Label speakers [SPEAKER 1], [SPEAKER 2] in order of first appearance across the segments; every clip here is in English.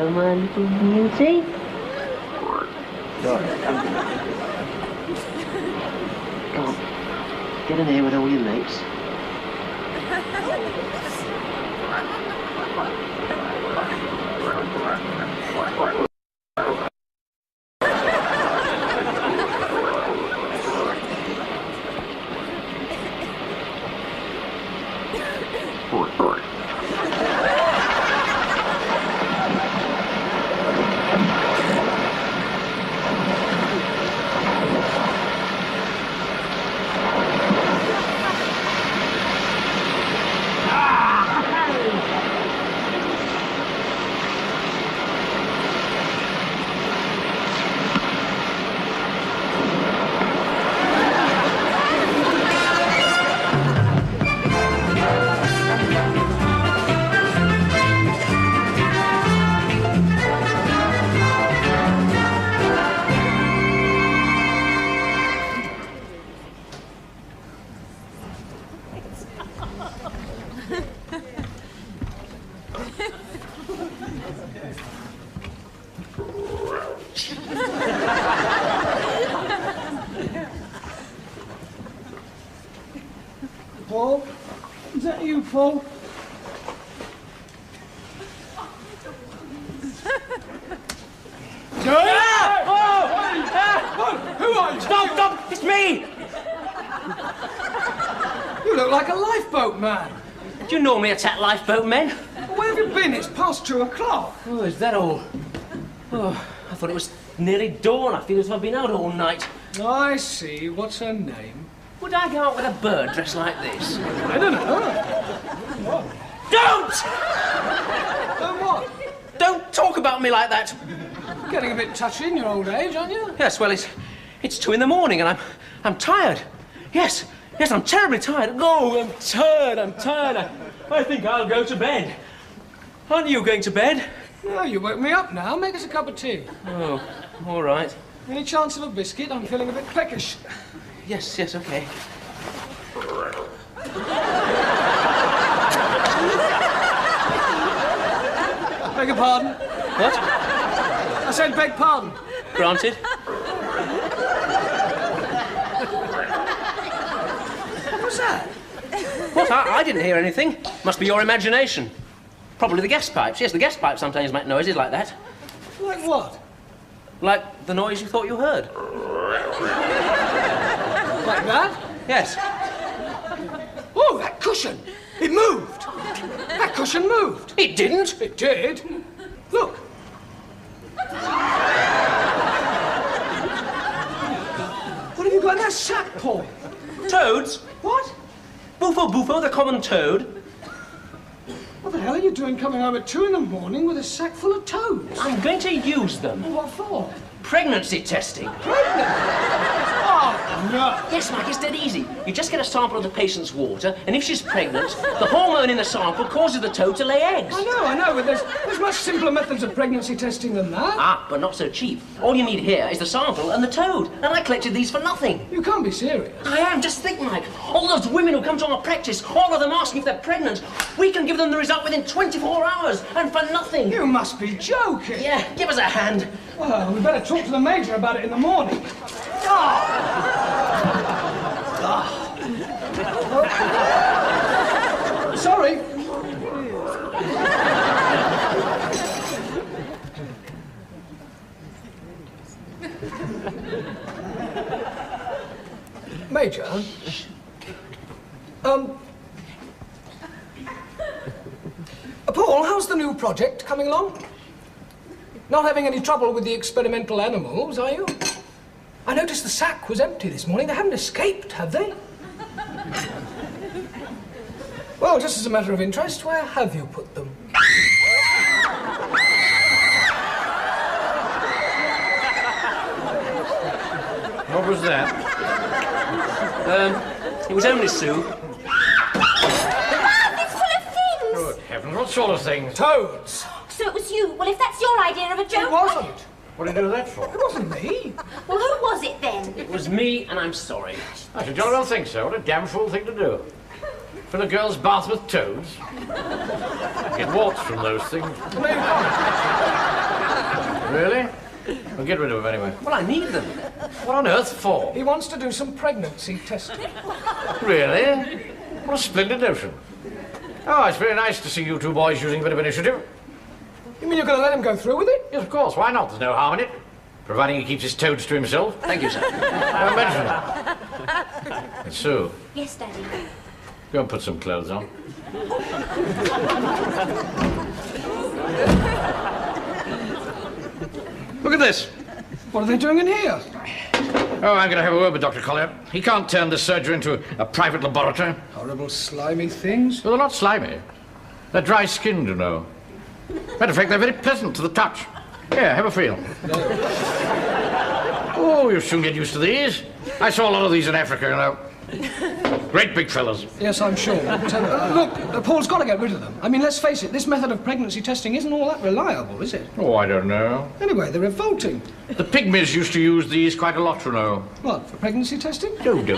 [SPEAKER 1] Hello, my little beauty. Come on, get in here with all your mates.
[SPEAKER 2] Paul? Is that you, Paul? Who are you?
[SPEAKER 3] Stop! It's me!
[SPEAKER 2] You look like a lifeboat man.
[SPEAKER 3] Do you normally attack lifeboat men?
[SPEAKER 2] Where have you been? It's past 2 o'clock.
[SPEAKER 3] Oh, is that all? Oh, I thought it was nearly dawn. I feel as if I've been out all night.
[SPEAKER 2] I see. What's her name?
[SPEAKER 3] Would I go out with a bird dressed like this?
[SPEAKER 2] I don't know.
[SPEAKER 3] Don't!
[SPEAKER 2] Don't what?
[SPEAKER 3] Don't talk about me like that.
[SPEAKER 2] Getting a bit touchy in your old age, aren't you?
[SPEAKER 3] Yes, well, it's 2 in the morning and I'm tired. Yes, I'm terribly tired. Oh, I'm tired. I think I'll go to bed. Aren't you going to bed?
[SPEAKER 2] No, you woke me up now. Make us a cup of tea.
[SPEAKER 3] Oh, all right.
[SPEAKER 2] Any chance of a biscuit? I'm feeling a bit peckish.
[SPEAKER 3] Yes, okay.
[SPEAKER 2] Beg your pardon?
[SPEAKER 3] What?
[SPEAKER 2] I said beg pardon.
[SPEAKER 3] Granted.
[SPEAKER 2] What was that?
[SPEAKER 3] What? I didn't hear anything. Must be your imagination. Probably the gas pipes. Yes, the gas pipes sometimes make noises like that.
[SPEAKER 2] Like what?
[SPEAKER 3] Like the noise you thought you heard.
[SPEAKER 2] Like that?
[SPEAKER 3] Yes.
[SPEAKER 2] Oh, that cushion! It moved! That cushion moved!
[SPEAKER 3] It didn't.
[SPEAKER 2] It did. Look. What have you got in that sack, Paul?
[SPEAKER 3] Toads?
[SPEAKER 2] What?
[SPEAKER 3] Bufo, the common toad.
[SPEAKER 2] What the hell are you doing coming home at 2 in the morning with a sack full of toads?
[SPEAKER 3] I'm going to use them.
[SPEAKER 2] What for?
[SPEAKER 3] Pregnancy testing.
[SPEAKER 2] Pregnant? Oh, no.
[SPEAKER 3] Yes, Mike, it's dead easy. You just get a sample of the patient's water, and if she's pregnant, the hormone in the sample causes the toad to lay eggs.
[SPEAKER 2] I know, but there's much simpler methods of pregnancy testing than that.
[SPEAKER 3] Ah, but not so cheap. All you need here is the sample and the toad, and I collected these for nothing.
[SPEAKER 2] You can't be serious.
[SPEAKER 3] I am. Just think, Mike. All those women who come to our practice, all of them asking if they're pregnant, we can give them the result within 24 hours, and for nothing.
[SPEAKER 2] You must be joking.
[SPEAKER 3] Yeah, give us a hand.
[SPEAKER 2] Well, we better talk to the Major about it in the morning. Sorry. Major? Paul, how's the new project coming along? Not having any trouble with the experimental animals, are you? I noticed the sack was empty this morning. They haven't escaped, have they? Well, just as a matter of interest, where have you put them?
[SPEAKER 4] What was that?
[SPEAKER 3] It was only Sue.
[SPEAKER 5] It's full of things!
[SPEAKER 4] Good heavens, what sort of things?
[SPEAKER 2] Toads.
[SPEAKER 5] So it was you. Well, if that's your idea of a joke...
[SPEAKER 2] It wasn't.
[SPEAKER 4] What did you do that for?
[SPEAKER 2] It wasn't me.
[SPEAKER 5] Well, who was it then?
[SPEAKER 3] It was me, and I'm sorry.
[SPEAKER 4] I should jolly well think so. What a damn fool thing to do. Fill a girl's bath with toads. Get warts from those things.
[SPEAKER 2] No, you can't.
[SPEAKER 4] Well, get rid of them anyway.
[SPEAKER 3] Well, I need them.
[SPEAKER 4] What on earth for?
[SPEAKER 2] He wants to do some pregnancy testing.
[SPEAKER 4] Really? What a splendid notion. Oh, it's very nice to see you two boys using a bit of initiative.
[SPEAKER 2] You mean you're going to let him go through with it?
[SPEAKER 4] Yes, of course. Why not? There's no harm in it. Providing he keeps his toads to himself.
[SPEAKER 3] Thank you, sir.
[SPEAKER 4] Don't mention it. And Sue,
[SPEAKER 5] Yes, Daddy.
[SPEAKER 4] go and put some clothes on. Look at this.
[SPEAKER 2] What are they doing in here?
[SPEAKER 4] Oh, I'm going to have a word with Dr. Collier. He can't turn this surgery into a private laboratory.
[SPEAKER 2] Horrible, slimy things.
[SPEAKER 4] Well, they're not slimy. They're dry-skinned, you know. Matter of fact, they're very pleasant to the touch. Here, have a feel. Oh, you'll soon get used to these. I saw a lot of these in Africa, you know. Great big fellas.
[SPEAKER 2] Yes, I'm sure. But, look, Paul's got to get rid of them. I mean, let's face it, this method of pregnancy testing isn't all that reliable, is it?
[SPEAKER 4] Oh, I don't know.
[SPEAKER 2] Anyway, they're revolting.
[SPEAKER 4] The pygmies used to use these quite a lot, you know.
[SPEAKER 2] What, for pregnancy testing?
[SPEAKER 4] No. For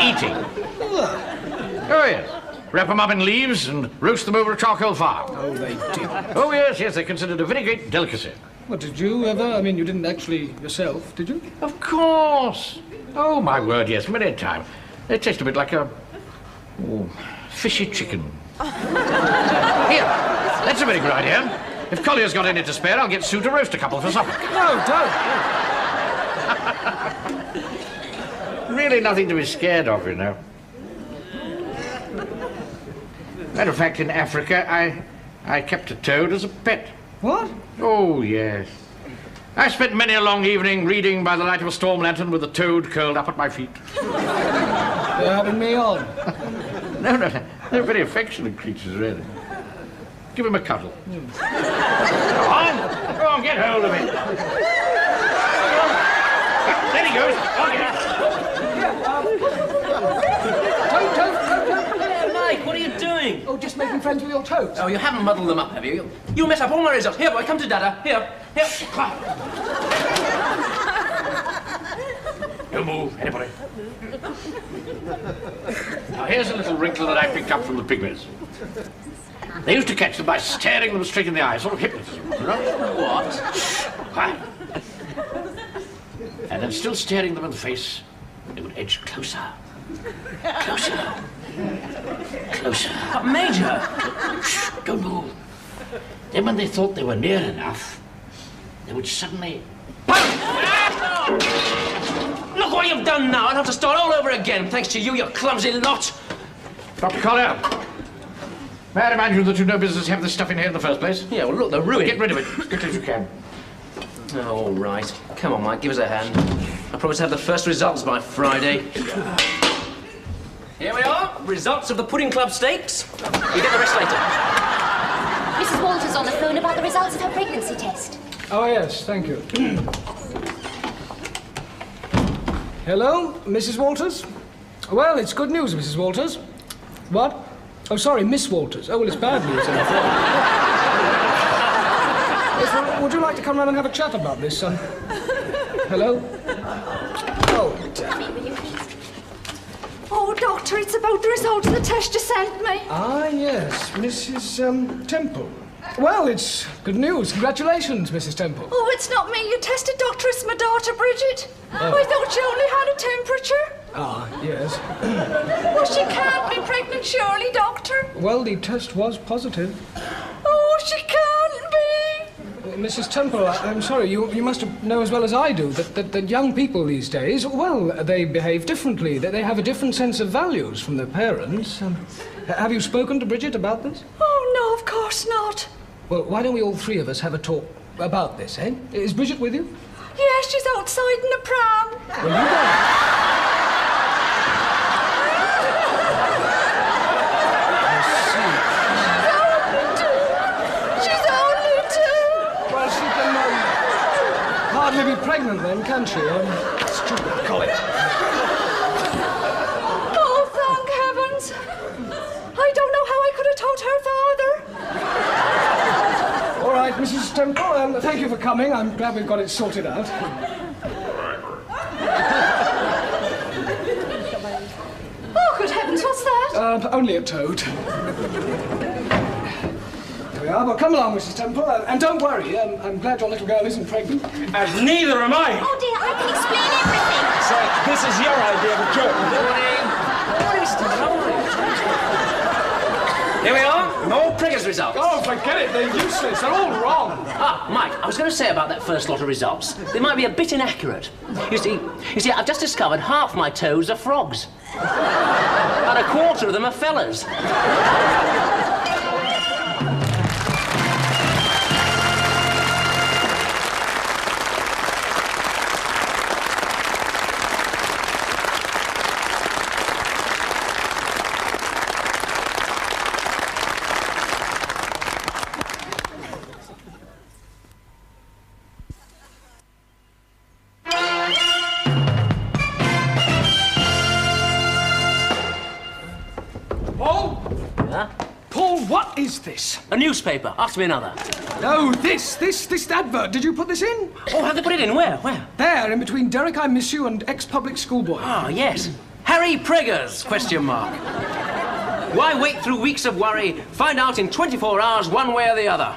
[SPEAKER 4] eating.
[SPEAKER 2] Ugh.
[SPEAKER 4] Oh, yes. Wrap them up in leaves and roast them over a charcoal fire.
[SPEAKER 2] Oh, they did.
[SPEAKER 4] Oh, yes, they're considered a very great delicacy.
[SPEAKER 2] What, did you ever? I mean, you didn't actually yourself, did you?
[SPEAKER 4] Of course. Oh, my word, yes, many a time. They taste a bit like a fishy chicken. Here, that's a very good idea. If Collier's got any to spare, I'll get Sue to roast a couple for supper.
[SPEAKER 2] No, don't.
[SPEAKER 4] Really nothing to be scared of, you know. Matter of fact, in Africa, I kept a toad as a pet.
[SPEAKER 2] What?
[SPEAKER 4] Oh, yes. I spent many a long evening reading by the light of a storm lantern with a toad curled up at my feet.
[SPEAKER 2] They're having me on.
[SPEAKER 4] No. They're very affectionate creatures, really. Give him a cuddle. Go on, get hold of it. There he goes. On it.
[SPEAKER 2] Don't.
[SPEAKER 3] Mike, what are you doing?
[SPEAKER 2] Oh, just making friends with your toads.
[SPEAKER 3] Oh, you haven't muddled them up, have you? You mess up all my results. Here, boy, come to Dada. Here.
[SPEAKER 4] Don't move, anybody. Now, here's a little wrinkle that I picked up from the pygmies. They used to catch them by staring them straight in the eye, sort of hypnotism, you know?
[SPEAKER 3] What?
[SPEAKER 4] Quiet. And then, still staring them in the face, they would edge closer. Closer.
[SPEAKER 3] But Major!
[SPEAKER 4] Shh, don't move. Then when they thought they were near enough, they would suddenly...
[SPEAKER 3] Look what you've done now. I'll have to start all over again, thanks to you, you clumsy lot.
[SPEAKER 4] Dr. Collier, may I remind you that you no business have this stuff in here in the first place?
[SPEAKER 3] Yeah, well, look, they're ruined.
[SPEAKER 4] Get rid of it as quickly as you can.
[SPEAKER 3] Oh, all right. Come on, Mike, give us a hand. I promise to have the first results by Friday. Here we are, results of the Pudding Club Stakes. You get the rest later.
[SPEAKER 5] Mrs. Walters on the phone about the results of her pregnancy test.
[SPEAKER 2] Oh, yes, thank you. Hello, Mrs. Walters? Well, it's good news, Mrs. Walters. What? Oh, sorry, Miss Walters. Oh, well, it's bad news, I'm afraid. Yes, well, would you like to come round and have a chat about this, son? Hello? Oh,
[SPEAKER 5] Come in, will you, please?
[SPEAKER 6] Oh, Doctor, it's about the results of the test you sent me.
[SPEAKER 2] ah, yes, Mrs. Temple. Well, it's good news. Congratulations, Mrs. Temple.
[SPEAKER 6] Oh, it's not me you tested, Doctor. It's my daughter, Bridget. I thought she only had a temperature.
[SPEAKER 2] Ah, yes.
[SPEAKER 6] Well, she can't be pregnant, surely, Doctor.
[SPEAKER 2] Well, the test was positive.
[SPEAKER 6] Oh, she can't be.
[SPEAKER 2] Mrs. Temple, I'm sorry, you must know as well as I do that young people these days, well, they behave differently. They have a different sense of values from their parents. Have you spoken to Bridget about this?
[SPEAKER 6] Oh, no, of course not.
[SPEAKER 2] Well, why don't we all three of us have a talk about this, eh? Is Bridget with you?
[SPEAKER 6] Yes, she's outside in a pram.
[SPEAKER 2] Well, you go.
[SPEAKER 6] She's only two.
[SPEAKER 2] Well, she can hardly be pregnant then, can she? Stupid collie.
[SPEAKER 6] Oh, thank heavens. I don't know how I could have told her father.
[SPEAKER 2] All right, Mrs. Temple, thank you for coming. I'm glad we've got it sorted out.
[SPEAKER 6] Oh, good heavens, what's that?
[SPEAKER 2] Only a toad. There we are, but come along, Mrs. Temple, and don't worry. I'm glad your little girl isn't pregnant.
[SPEAKER 3] And neither am I.
[SPEAKER 5] Oh dear, I can explain everything.
[SPEAKER 3] So, this is your idea of a joke. Here we are, more Priggers results.
[SPEAKER 2] Oh, forget it, they're useless, they're all wrong.
[SPEAKER 3] Ah, Mike, I was going to say about that first lot of results, they might be a bit inaccurate. You see, I've just discovered half my toads are frogs. And a quarter of them are fellas.
[SPEAKER 2] Paul, what is this?
[SPEAKER 3] A newspaper. Ask me another.
[SPEAKER 2] No, this advert. Did you put this in?
[SPEAKER 3] Oh, have they put it in? Where? Where?
[SPEAKER 2] There, in between Derek, I Miss You and ex-public schoolboy.
[SPEAKER 3] Ah, yes. Harry Priggers, question mark. Why wait through weeks of worry? Find out in 24 hours one way or the other.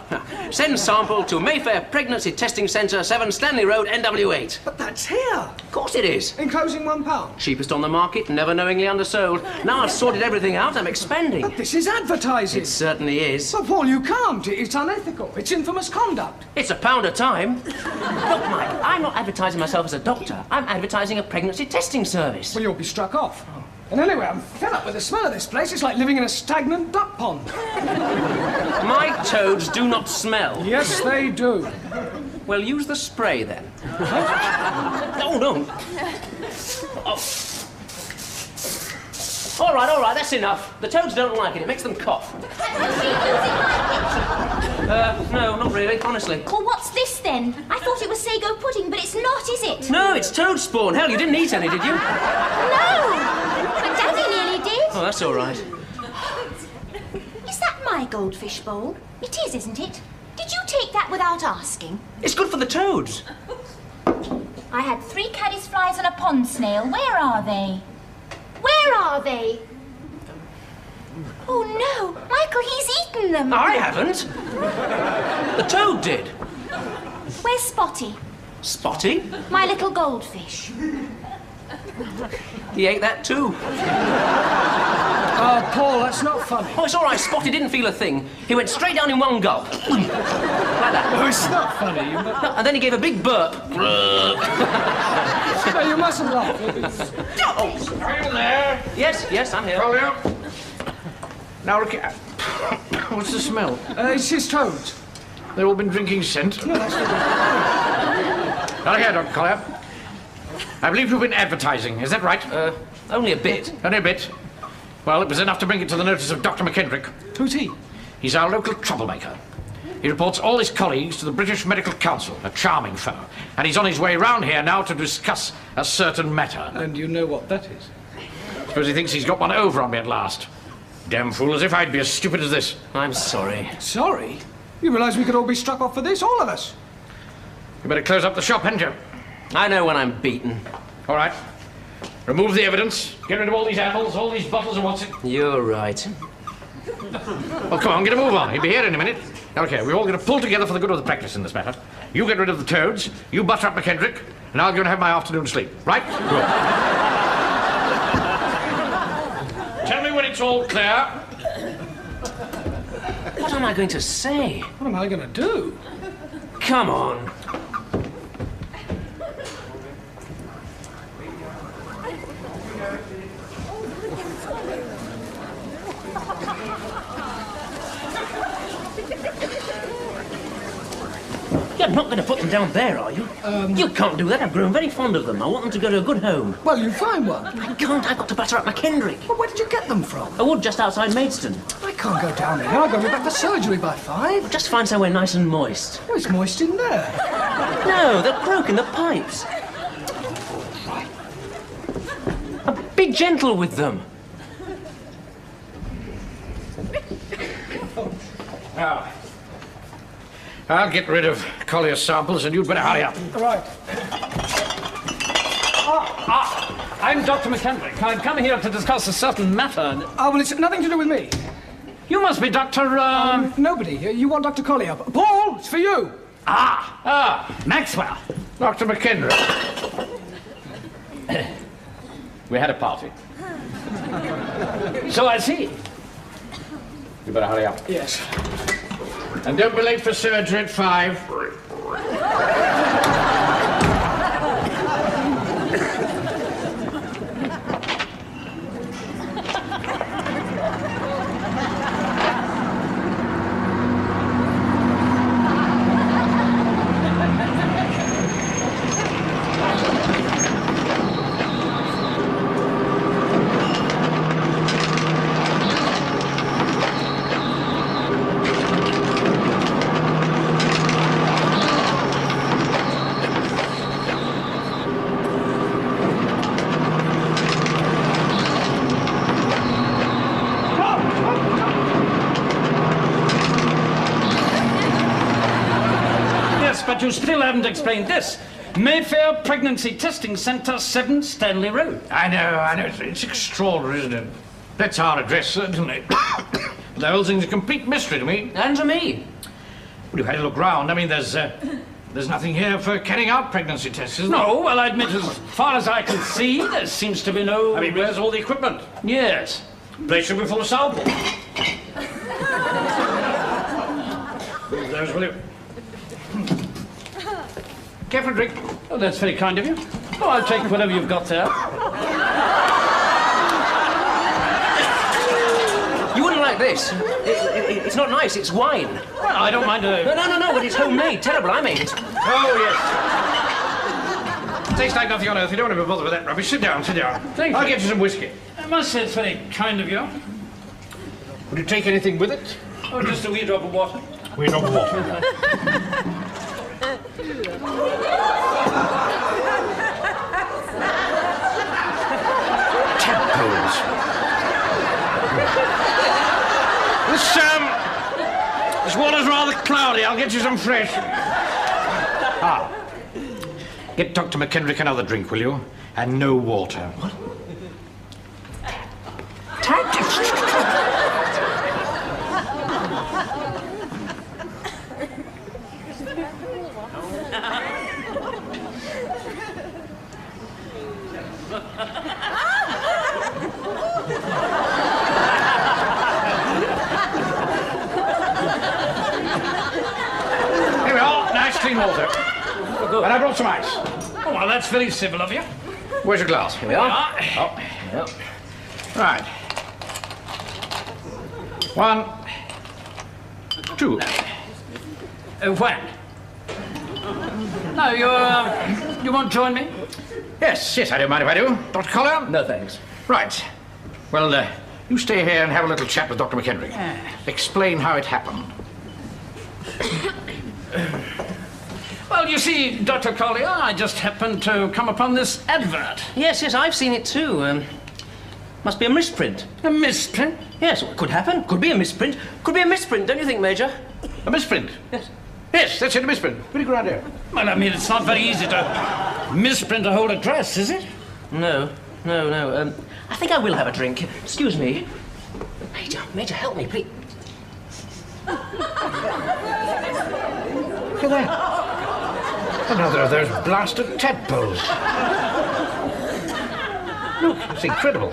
[SPEAKER 3] Send sample to Mayfair Pregnancy Testing Centre, 7 Stanley Road, NW8.
[SPEAKER 2] But that's here.
[SPEAKER 3] Of course it is.
[SPEAKER 2] Enclosing £1.
[SPEAKER 3] Cheapest on the market, never knowingly undersold. Now I've sorted everything out, I'm expanding.
[SPEAKER 2] But this is advertising.
[SPEAKER 3] It certainly is.
[SPEAKER 2] But Paul, you can't. It's unethical. It's infamous conduct.
[SPEAKER 3] It's £1 a time. Look, Mike, I'm not advertising myself as a doctor. I'm advertising a pregnancy testing service.
[SPEAKER 2] Well, you'll be struck off. And anyway, I'm fed up with the smell of this place. It's like living in a stagnant duck pond.
[SPEAKER 3] My toads do not smell.
[SPEAKER 2] Yes, they do.
[SPEAKER 3] Well, use the spray then. No, no. Oh. All right, that's enough. The toads don't like it. It makes them cough. No, not really, honestly.
[SPEAKER 5] Well, what's this then? I thought it was sago pudding, but it's not, is it?
[SPEAKER 3] No, it's toad spawn. Hell, you didn't eat any, did you?
[SPEAKER 5] No! But Daddy nearly did.
[SPEAKER 3] Oh, that's all right.
[SPEAKER 5] Is that my goldfish bowl? It is, isn't it? Did you take that without asking?
[SPEAKER 3] It's good for the toads.
[SPEAKER 5] I had 3 caddisflies and a pond snail. Where are they? Where are they? Oh no, Michael, he's eaten them.
[SPEAKER 3] I haven't. The toad did.
[SPEAKER 5] Where's Spotty?
[SPEAKER 3] Spotty?
[SPEAKER 5] My little goldfish.
[SPEAKER 3] He ate that too.
[SPEAKER 2] Oh, Paul, that's not funny.
[SPEAKER 3] Oh, it's all right. Spotty didn't feel a thing. He went straight down in one gulp. Like that.
[SPEAKER 2] Oh, it's not funny.
[SPEAKER 3] No, and then he gave a big burp.
[SPEAKER 2] No, you mustn't laugh.
[SPEAKER 3] Oh.
[SPEAKER 4] Are you there?
[SPEAKER 3] Yes, I'm here.
[SPEAKER 4] Collier? Now, look at... What's the smell?
[SPEAKER 2] It's his toads.
[SPEAKER 4] They've all been drinking scent.
[SPEAKER 2] No, that's not...
[SPEAKER 4] Now, here, Dr. Collier. I believe you've been advertising, is that right?
[SPEAKER 3] Only a bit.
[SPEAKER 4] Only a bit. Well, it was enough to bring it to the notice of Dr. McKendrick.
[SPEAKER 2] Who's he?
[SPEAKER 4] He's our local troublemaker. He reports all his colleagues to the British Medical Council, a charming fellow. And he's on his way round here now to discuss a certain matter.
[SPEAKER 2] And you know what that is?
[SPEAKER 4] Suppose he thinks he's got one over on me at last. Damn fool, as if I'd be as stupid as this.
[SPEAKER 3] I'm sorry.
[SPEAKER 2] Sorry? You realise we could all be struck off for this, all of us?
[SPEAKER 4] You better close up the shop, hadn't you?
[SPEAKER 3] I know when I'm beaten.
[SPEAKER 4] All right. Remove the evidence. Get rid of all these animals, all these bottles and what's it.
[SPEAKER 3] You're right.
[SPEAKER 4] Well, come on, get a move on. He'll be here in a minute. Okay, we're all going to pull together for the good of the practice in this matter. You get rid of the toads, you butter up McKendrick, and I'll go and have my afternoon sleep. Right? Good. Tell me when it's all clear.
[SPEAKER 3] What am I going to say?
[SPEAKER 2] What am I going to do?
[SPEAKER 3] Come on. You're not going to put them down there, are you? You can't do that. I've grown very fond of them. I want them to go to a good home.
[SPEAKER 2] Well, you find one.
[SPEAKER 3] I can't. I've got to butter up McKendrick.
[SPEAKER 2] Well, where did you get them from?
[SPEAKER 3] A wood just outside Maidstone.
[SPEAKER 2] I can't go down there. I've got to be back for surgery by 5.
[SPEAKER 3] Just find somewhere nice and moist.
[SPEAKER 2] Oh, it's moist in there.
[SPEAKER 3] No, they'll croak in the pipes. Be gentle with them.
[SPEAKER 4] Now, I'll get rid of Collier's samples, and you'd better hurry up.
[SPEAKER 2] Right.
[SPEAKER 7] I'm Dr. McKendrick. I'm coming here to discuss a certain matter.
[SPEAKER 2] Oh, well, it's nothing to do with me.
[SPEAKER 4] You must be Dr.
[SPEAKER 2] Nobody. You want Dr. Collier. Paul, it's for you.
[SPEAKER 4] Maxwell. Dr. McKendrick. We had a party. So I see. You better hurry up.
[SPEAKER 2] Yes.
[SPEAKER 4] And don't be late for surgery at 5.
[SPEAKER 7] But you still haven't explained this. Mayfair Pregnancy Testing Centre, 7 Stanley Road.
[SPEAKER 4] I know. It's extraordinary, isn't it? That's our address, certainly. The whole thing's a complete mystery to me.
[SPEAKER 3] And to me.
[SPEAKER 4] Well, you've had a look round. I mean, there's nothing here for carrying out pregnancy tests, is there?
[SPEAKER 7] No, well, I admit, as far as I can see, there seems to be no...
[SPEAKER 4] I mean, where's all the equipment?
[SPEAKER 7] Yes.
[SPEAKER 4] The place should be full of samples. Those, will you? Careful, drink.
[SPEAKER 7] Oh, that's very kind of you. Oh, I'll take whatever you've got there.
[SPEAKER 3] You wouldn't like this. It's not nice, it's wine.
[SPEAKER 7] Well, I don't mind a...
[SPEAKER 3] No, but it's homemade. Terrible, I made it.
[SPEAKER 4] Oh, yes. Tastes like nothing on earth. You don't want to be bothered with that rubbish. Sit down.
[SPEAKER 7] Thank you.
[SPEAKER 4] I'll get you some whiskey.
[SPEAKER 7] I must say it's very kind of you.
[SPEAKER 4] Would you take anything with it?
[SPEAKER 7] Oh, just a wee drop of water.
[SPEAKER 4] Wee drop of water. Tadpoles. This water's rather cloudy. I'll get you some fresh. Get Dr. McKendrick another drink, will you? And no water. What? Here we are, nice clean water. And I brought some ice.
[SPEAKER 7] Oh, well, that's very civil of you.
[SPEAKER 4] Where's your glass?
[SPEAKER 3] Here we are.
[SPEAKER 4] Oh. Yep. Right. 1, 2.
[SPEAKER 7] When? No, you won't join me?
[SPEAKER 4] Yes, I don't mind if I do. Dr. Collier?
[SPEAKER 3] No, thanks.
[SPEAKER 4] Right. Well, you stay here and have a little chat with Dr. McKendrick. Explain how it happened.
[SPEAKER 7] Well, you see, Dr. Collier, I just happened to come upon this advert.
[SPEAKER 3] Yes, I've seen it too. Must be a misprint.
[SPEAKER 7] A misprint?
[SPEAKER 3] Yes, well, it could happen. Could be a misprint. Could be a misprint, don't you think, Major?
[SPEAKER 4] A misprint?
[SPEAKER 3] Yes.
[SPEAKER 4] Yes, that's it, a misprint. Very good idea.
[SPEAKER 7] Well, I mean, it's not very easy to misprint a whole address, is it?
[SPEAKER 3] No. I think I will have a drink. Excuse me. Major, help me, please.
[SPEAKER 4] Look at that. Another of those blasted tadpoles. Look, it's incredible.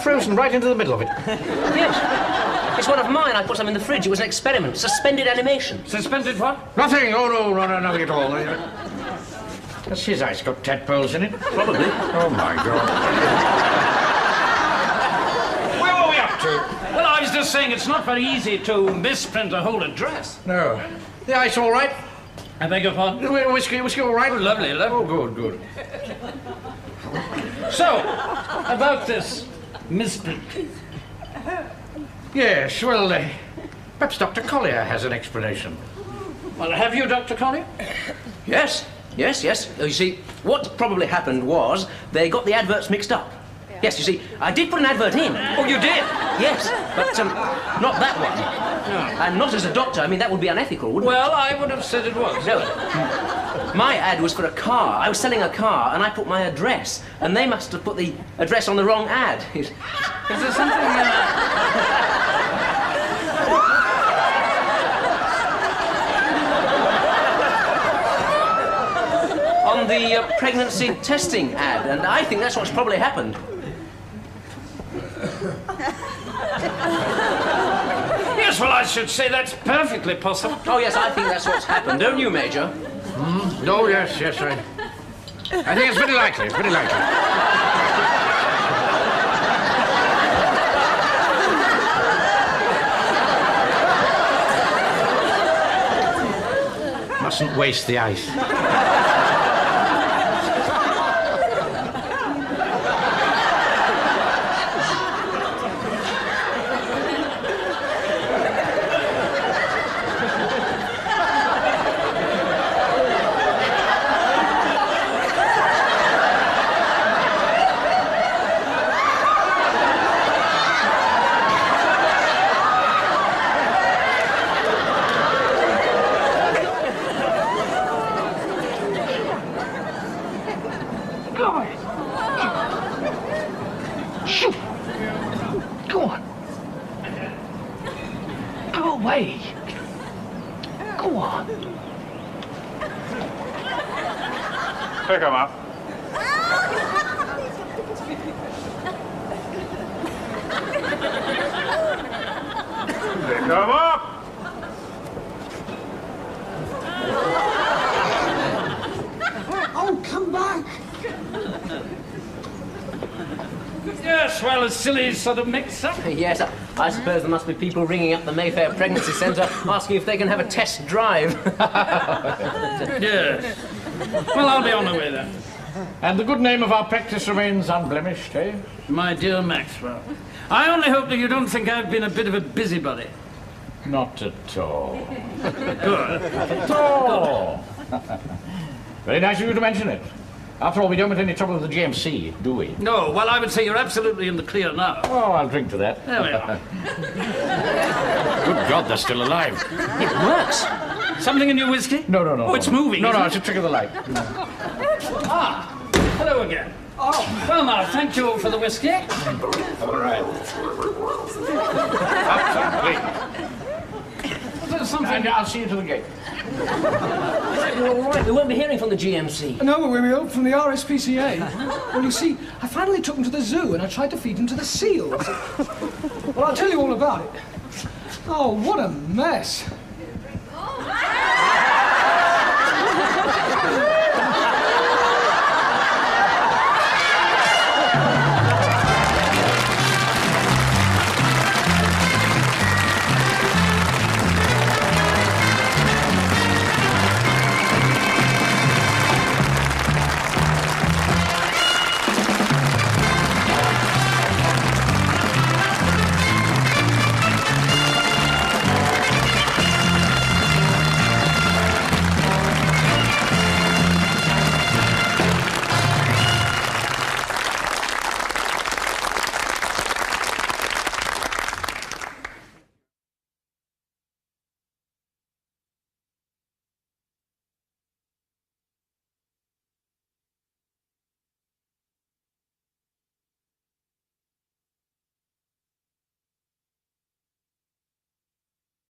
[SPEAKER 4] Frozen right into the middle of it.
[SPEAKER 3] Yes. It's one of mine. I put some in the fridge. It was an experiment. Suspended animation.
[SPEAKER 7] Suspended what?
[SPEAKER 4] Nothing. Oh, no, nothing at all. Has his ice got tadpoles in it?
[SPEAKER 3] Probably.
[SPEAKER 4] Oh, my God. Where were we up to?
[SPEAKER 7] Well, I was just saying it's not very easy to misprint a whole address.
[SPEAKER 4] No. The ice all right?
[SPEAKER 7] I beg your pardon?
[SPEAKER 4] Whiskey all right?
[SPEAKER 7] Oh, lovely.
[SPEAKER 4] Oh, good.
[SPEAKER 7] So, about this misprint.
[SPEAKER 4] Yes, well, perhaps Dr. Collier has an explanation.
[SPEAKER 7] Well, have you, Dr. Collier?
[SPEAKER 3] Yes. You see, what probably happened was they got the adverts mixed up. Yes, you see, I did put an advert in.
[SPEAKER 7] Oh, you did?
[SPEAKER 3] Yes, but not that one.
[SPEAKER 7] No.
[SPEAKER 3] And not as a doctor. I mean, that would be unethical, wouldn't
[SPEAKER 7] Well, I would have said it was.
[SPEAKER 3] it? No. My ad was for a car. I was selling a car, and I put my address. And they must have put the address on the wrong ad.
[SPEAKER 7] Is there something...
[SPEAKER 3] the pregnancy testing ad, and I think that's what's probably happened.
[SPEAKER 7] Yes, well, I should say that's perfectly possible.
[SPEAKER 3] Oh, yes, I think that's what's happened, don't you, Major?
[SPEAKER 4] Oh, yes, I think it's very likely, very likely. Mustn't waste the ice.
[SPEAKER 1] Go on. Go away. Go on.
[SPEAKER 8] Pick him up. Pick him up.
[SPEAKER 2] Oh, come back!
[SPEAKER 7] Yes, well, a silly sort of mix-up.
[SPEAKER 3] Yes, I suppose there must be people ringing up the Mayfair Pregnancy Centre asking if they can have a test drive.
[SPEAKER 7] Yes. Well, I'll be on the way then.
[SPEAKER 4] And the good name of our practice remains unblemished, eh?
[SPEAKER 7] My dear Maxwell, I only hope that you don't think I've been a bit of a busybody.
[SPEAKER 4] Not at all.
[SPEAKER 7] Good.
[SPEAKER 4] Not at all. Very nice of you to mention it. After all, we don't want any trouble with the GMC, do we?
[SPEAKER 7] No, well, I would say you're absolutely in the clear now.
[SPEAKER 4] Oh, I'll drink to that.
[SPEAKER 7] There we are.
[SPEAKER 4] Good God, they're still alive.
[SPEAKER 3] It works.
[SPEAKER 7] Something in your whiskey?
[SPEAKER 4] No.
[SPEAKER 7] Oh, it's moving,
[SPEAKER 4] No,
[SPEAKER 7] isn't it?
[SPEAKER 4] it's a trick of the light.
[SPEAKER 7] Ah, hello again. Oh, well now, thank you for the whiskey.
[SPEAKER 4] All right.
[SPEAKER 7] There's something...
[SPEAKER 4] And I'll see you to the gate.
[SPEAKER 3] You're all right. We won't be hearing from the GMC.
[SPEAKER 2] No, we will, from the RSPCA. Well, you see, I finally took him to the zoo and I tried to feed him to the seals. Well, I'll tell you all about it. Oh, what a mess.